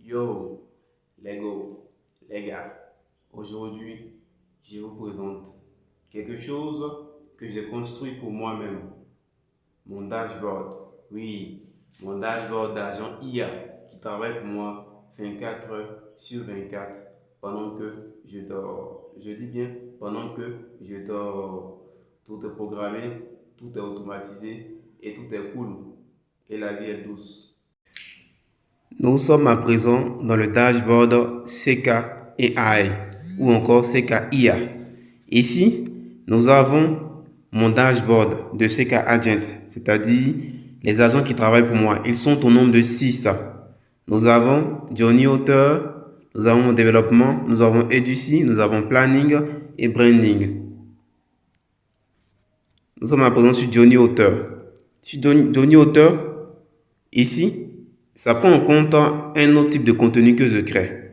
Yo, les gars, aujourd'hui, je vous présente quelque chose que j'ai construit pour moi-même. Mon dashboard. Oui, mon dashboard d'agent IA qui travaille pour moi 24 heures sur 24 pendant que je dors. Je dis bien pendant que je dors. Tout est programmé, tout est automatisé et tout est cool. Et la vie est douce. Nous sommes à présent dans le dashboard CK AI ou encore CK IA. Ici, nous avons mon dashboard de CK Agent, c'est-à-dire les agents qui travaillent pour moi. Ils sont au nombre de 6. Nous avons Johnny Auteur, nous avons développement, nous avons Educy, nous avons planning et branding. Nous sommes à présent sur Johnny Auteur. Sur Johnny Auteur, ici, ça prend en compte un autre type de contenu que je crée,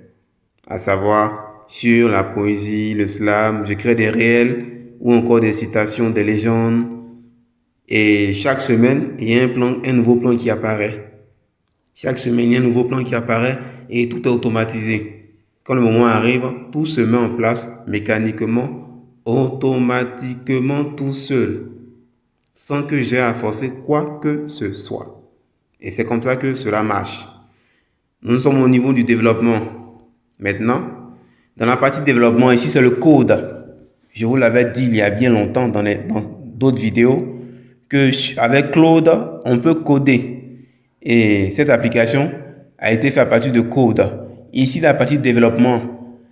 à savoir sur la poésie, le slam, je crée des réels ou encore des citations, des légendes. Et chaque semaine, il y a un nouveau plan qui apparaît. Chaque semaine, il y a un nouveau plan qui apparaît et tout est automatisé. Quand le moment arrive, tout se met en place mécaniquement, automatiquement, tout seul, sans que j'ai à forcer quoi que ce soit. Et c'est comme ça que cela marche. Nous sommes au niveau du développement. Maintenant, dans la partie développement, ici c'est le code. Je vous l'avais dit il y a bien longtemps dans d'autres vidéos que avec Claude, on peut coder. Et cette application a été faite à partir de code. Ici, la partie développement,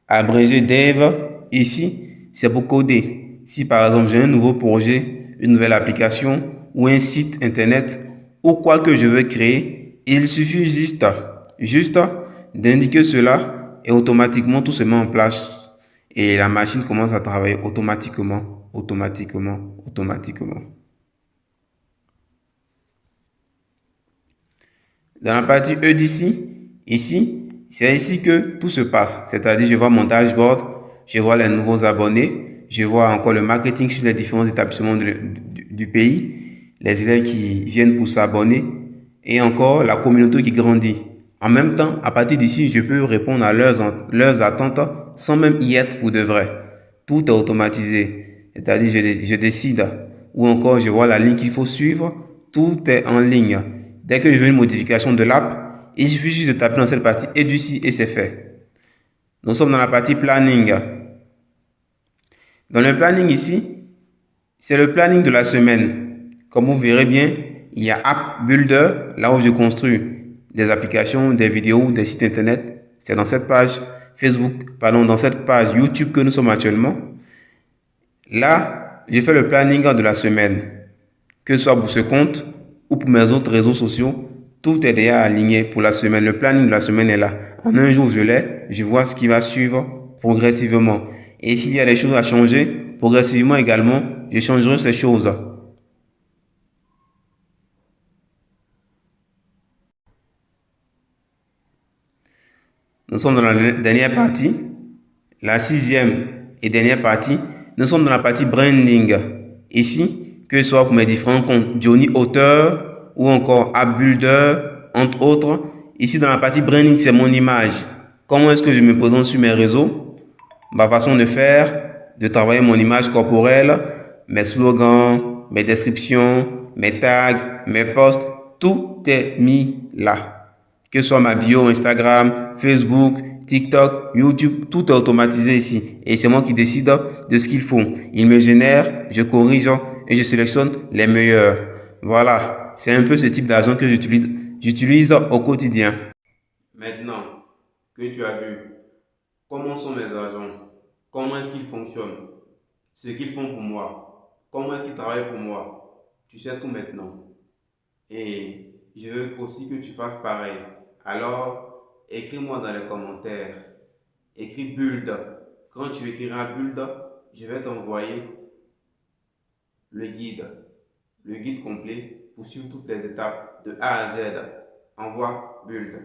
abrégé dev, ici, c'est pour coder. Si par exemple j'ai un nouveau projet, une nouvelle application ou un site internet ou quoi que je veux créer, il suffit juste d'indiquer cela et automatiquement tout se met en place et la machine commence à travailler automatiquement. Dans la partie E d'ici, ici, c'est ici que tout se passe. C'est-à-dire, je vois mon dashboard, je vois les nouveaux abonnés, je vois encore le marketing sur les différents établissements du pays, les élèves qui viennent pour s'abonner et encore la communauté qui grandit. En même temps, à partir d'ici, je peux répondre à leurs attentes sans même y être pour de vrai. Tout est automatisé. C'est-à-dire, je décide ou encore je vois la ligne qu'il faut suivre. Tout est en ligne. Dès que je veux une modification de l'app, il suffit juste de taper dans cette partie Educy et c'est fait. Nous sommes dans la partie planning. Dans le planning ici, c'est le planning de la semaine. Comme vous verrez bien, il y a App Builder, là où je construis des applications, des vidéos, des sites internet. C'est dans cette page Facebook, pardon, dans cette page YouTube que nous sommes actuellement. Là, j'ai fait le planning de la semaine. Que ce soit pour ce compte ou pour mes autres réseaux sociaux, tout est déjà aligné pour la semaine. Le planning de la semaine est là. En un jour, je vois ce qui va suivre progressivement. Et s'il y a des choses à changer, progressivement également, je changerai ces choses. Nous sommes dans la dernière partie, la 6e et dernière partie. Nous sommes dans la partie branding. Ici, que ce soit pour mes différents comptes, Johnny Auteur ou encore App Builder, entre autres. Ici, dans la partie branding, c'est mon image. Comment est-ce que je me présente sur mes réseaux? Ma façon de faire, de travailler mon image corporelle, mes slogans, mes descriptions, mes tags, mes posts, tout est mis là. Que ce soit ma bio Instagram, Facebook, TikTok, YouTube, tout est automatisé ici. Et c'est moi qui décide de ce qu'il faut. Il me génère, je corrige et je sélectionne les meilleurs. Voilà, c'est un peu ce type d'argent que j'utilise au quotidien. Maintenant que tu as vu comment sont mes agents, comment est-ce qu'ils fonctionnent, ce qu'ils font pour moi, comment est-ce qu'ils travaillent pour moi, tu sais tout maintenant. Et je veux aussi que tu fasses pareil. Alors, écris-moi dans les commentaires. Écris Build. Quand tu écriras Build, je vais t'envoyer le guide. Le guide complet pour suivre toutes les étapes de A à Z. Envoie Build.